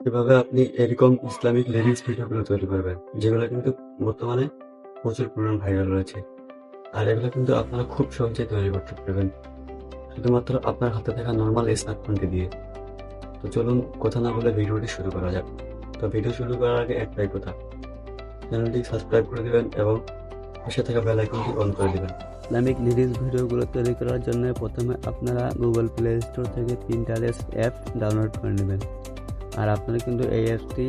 এভাবে আপনি এরকম ইসলামিক লিরিক্স ভিডিওগুলো তৈরি করবেন, যেগুলো কিন্তু বর্তমানে প্রচুর পরিমাণ ভাইরাল রয়েছে। আর এগুলো কিন্তু আপনারা খুব সহজেই তৈরি করতে পারবেন, শুধুমাত্র আপনার হাতে থাকা নর্মাল স্মার্টফোনটি দিয়ে। তো চলুন কথা না বলে ভিডিওটি শুরু করা যাক। তো ভিডিও শুরু করার আগে একটাই কথা, চ্যানেলটি সাবস্ক্রাইব করে দিবেন এবং পাশে থাকা বেল আইকনটি অন করে দিবেন। ইসলামিক লিরিক্স ভিডিওগুলো তৈরি করার জন্য প্রথমে আপনারা গুগল প্লে স্টোর থেকে পিন্টারেস্ট অ্যাপ ডাউনলোড করে নেবেন। আর আপনারা কিন্তু এই অ্যাপটি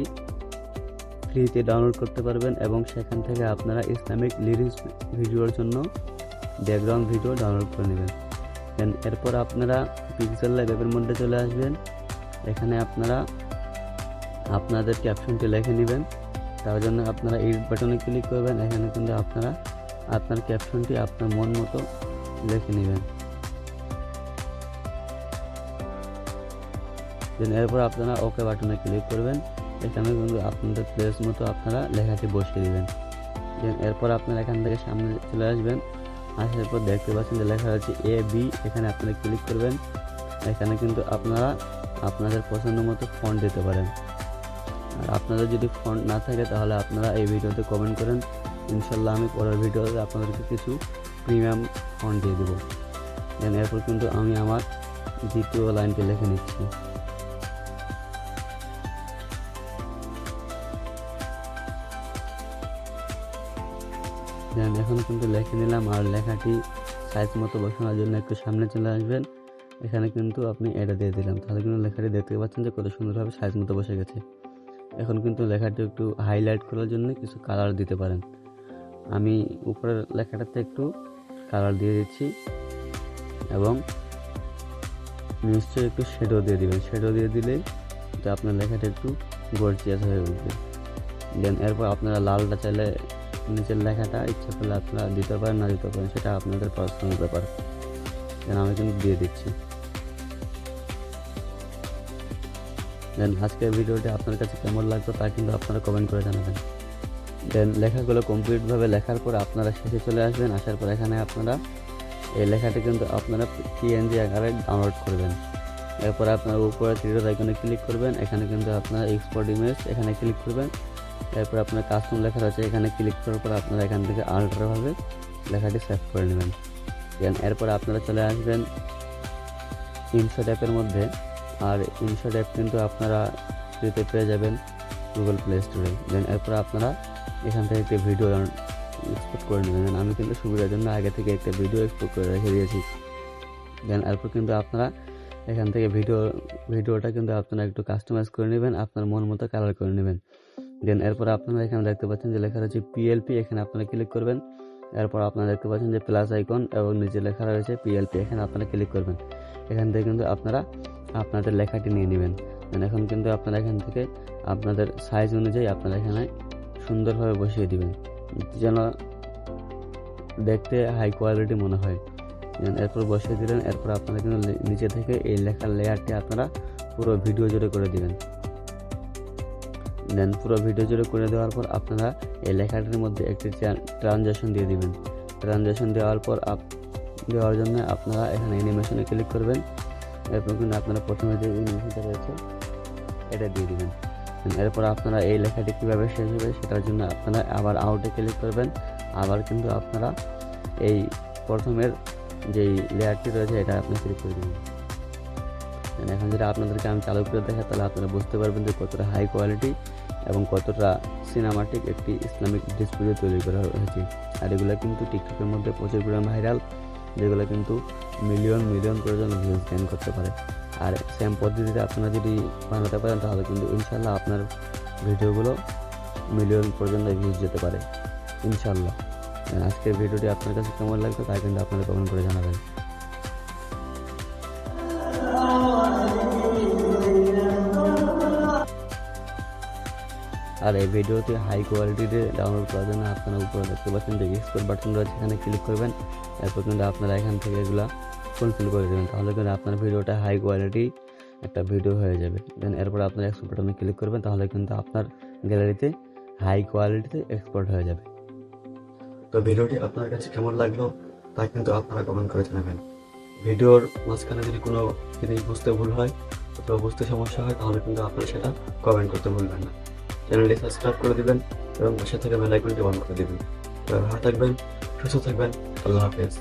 ফ্রিতে ডাউনলোড করতে পারবেন এবং সেখান থেকে আপনারা ইসলামিক লিরিক্স ভিডিওর জন্য ব্যাকগ্রাউন্ড ভিডিও ডাউনলোড করে নেবেন। দেন এরপর আপনারা পিক্সেল ল্যাব অ্যাপের মধ্যে চলে আসবেন। এখানে আপনারা আপনাদের ক্যাপশনটি লিখে নেবেন। তার জন্য আপনারা এডিট বাটনে ক্লিক করবেন। এখানে কিন্তু আপনারা আপনার ক্যাপশনটি আপনার মন মতো লিখে নেবেন। দেন এরপর আপনারা ওকে বাটনে ক্লিক করবেন। এখানে কিন্তু আপনাদের প্লেস মতো আপনারা লেখাটি বসিয়ে দেবেন। দেন এরপর আপনারা এখান থেকে সামনে চলে আসবেন। আসার পর দেখতে পাচ্ছেন যে লেখা আছে AB, এখানে আপনারা ক্লিক করবেন। এখানে কিন্তু আপনারা আপনাদের পছন্দ মতো ফন্ট দিতে পারেন। আর আপনাদের যদি ফন্ট না থাকে তাহলে আপনারা এই ভিডিওতে কমেন্ট করেন, ইনশাল্লাহ আমি পরের ভিডিওতে আপনাদেরকে কিছু প্রিমিয়াম ফন্ট দিয়ে দেবো। দেন এরপর কিন্তু আমি আমার দ্বিতীয় লাইনটি লিখে নিচ্ছি। দেন এখন কিন্তু লিখে নিলাম। আর লেখাটি সাইজ মতো বসানোর জন্য একটু সামনে চলে আসবেন। এখানে কিন্তু আপনি এটা দিয়ে দিলাম, তাহলে কিন্তু লেখাটি দেখতে পাচ্ছেন যে কত সুন্দরভাবে সাইজ মতো বসে গেছে। এখন কিন্তু লেখাটি একটু হাইলাইট করার জন্য কিছু কালার দিতে পারেন। আমি উপরের লেখাটাতে একটু কালার দিয়ে দিচ্ছি এবং নিশ্চয়ই একটু শেডো দিয়ে দিবেন। শেডো দিয়ে দিলেই তো আপনার লেখাটা একটু গর্জিয়াস হয়ে উঠবে। দেন এরপর আপনারা লালটা চাইলে নিচের লেখাটা ইচ্ছা করলে আপনারা দিতে পারেন, না দিতে পারেন, সেটা আপনাদের পার্সোনাল ব্যাপার। দেন আমি কিন্তু দিয়ে দিচ্ছি। দেন আজকের ভিডিওটি আপনার কাছে কেমন লাগতো তা কিন্তু আপনারা কমেন্ট করে জানাবেন। দেন লেখাগুলো কমপ্লিটভাবে লেখার পর আপনারা শেষে চলে আসবেন। আসার পর এখানে আপনারা এই লেখাটি কিন্তু আপনারা PNG আকারে ডাউনলোড করবেন। এরপর আপনারা উপরে থ্রি ডট আইকনে ক্লিক করবেন। এখানে কিন্তু আপনারা এক্সপোর্ট ইমেজ এখানে ক্লিক করবেন। এরপর আপনার কাস্টম লেখা আছে, এখানে ক্লিক করার পর আপনারা এখান থেকে আলট্রাভাবে লেখাটি সেভ করে নেবেন। দেন এরপর আপনারা চলে আসবেন ইনশট অ্যাপের মধ্যে। আর ইনশট অ্যাপ কিন্তু আপনারা ফ্রিতে পেয়ে যাবেন গুগল প্লে স্টোরে। দেন এরপর আপনারা এখান থেকে একটি ভিডিও এক্সপোর্ট করে নেবেন। আমি কিন্তু সুবিধার জন্য আগে থেকে একটা ভিডিও এক্সপোর্ট করে রেখে দিয়েছি। দেন এরপর কিন্তু আপনারা এখান থেকে ভিডিওটা কিন্তু আপনারা একটু কাস্টমাইজ করে নেবেন, আপনার মন মতো কালার করে নেবেন। দেন এরপর আপনারা এখানে দেখতে পাচ্ছেন যে লেখা রয়েছে PLP, এখানে আপনারা ক্লিক করবেন। এরপর আপনারা দেখতে পাচ্ছেন যে প্লাস আইকন এবং নিচে লেখা রয়েছে PLP, এখানে আপনারা ক্লিক করবেন। এখান থেকে কিন্তু আপনারা আপনাদের লেখাটি নিয়ে নেবেন। এখন কিন্তু আপনারা এখান থেকে আপনাদের সাইজ অনুযায়ী আপনারা এখানে সুন্দরভাবে বসিয়ে দিবেন, যেন দেখতে হাই কোয়ালিটি মনে হয়। এরপর বসিয়ে দিলেন। এরপর আপনারা কিন্তু নিচে থেকে এই লেখার লেয়ারটি আপনারা পুরো ভিডিও জুড়ে করে দিবেন। দেন পুরো ভিডিও জুড়ে করে দেওয়ার পর আপনারা এই লেখাটির মধ্যে একটি ট্রানজাকশন দিয়ে দিবেন। ট্রানজাকশন দেওয়ার জন্য আপনারা এখানে অ্যানিমেশনে ক্লিক করবেন। এরপর কিন্তু আপনারা প্রথমে যে অ্যানিমেশনটা রয়েছে এটা দিয়ে দিবেন। এরপর আপনারা এই লেখাটি কীভাবে শেষ হবে সেটার জন্য আপনারা আবার আউটে ক্লিক করবেন। আবার কিন্তু আপনারা এই প্রথমের যেই লেয়ারটি রয়েছে এটা আপনি ক্লিক করে দেবেন। এখন যেটা আপনাদেরকে আমি চালু করে দেখা, তাহলে আপনারা বুঝতে পারবেন যে কতটা হাই কোয়ালিটি এবং কতটা সিনেমাটিক একটি ইসলামিক ভিডিও তৈরি করা হয়েছে। আর এগুলো কিন্তু টিকটকের মধ্যে প্রচুর পরিমাণ ভাইরাল, যেগুলো কিন্তু মিলিয়ন পর্যন্ত ভিউজ গেইন করতে পারে। আর সেম পদ্ধতিতে আপনারা যদি বানাতে পারেন তাহলে কিন্তু ইনশাল্লাহ আপনার ভিডিওগুলো মিলিয়ন পর্যন্ত ভিউজ যেতে পারে ইনশাল্লাহ। আজকের ভিডিওটি আপনার কাছে কেমন লাগবে তা কিন্তু আপনারা কমেন্ট করে জানাবেন। আর এই ভিডিওটি হাই কোয়ালিটিতে ডাউনলোড করার জন্য আপনারা উপরে দেখতে পাচ্ছেন যে এক্সপোর্ট বাটন রয়েছে, এখানে ক্লিক করবেন। এরপর কিন্তু আপনারা এখান থেকে এগুলো ফুলফিল করে দেবেন, তাহলে কিন্তু আপনার ভিডিওটা হাই কোয়ালিটি একটা ভিডিও হয়ে যাবে। দেন এরপর আপনার এক্সপোর্ট বাটনে ক্লিক করবেন, তাহলে কিন্তু আপনার গ্যালারিতে হাই কোয়ালিটিতে এক্সপোর্ট হয়ে যাবে। তো ভিডিওটি আপনার কাছে কেমন লাগলো তা কিন্তু আপনারা কমেন্ট করে জানাবেন। ভিডিওর মাঝখানে যদি কোনো জিনিস বুঝতে ভুল হয় অথবা বুঝতে সমস্যা হয় তাহলে কিন্তু আপনারা সেটা কমেন্ট করতে ভুলবেন না। চ্যানেলটি সাবস্ক্রাইব করে দিবেন এবং পাশে থেকে বেল আইকনটি অন করে দিবেন। ভালো থাকবেন, সুস্থ থাকবেন। আল্লাহ হাফেজ।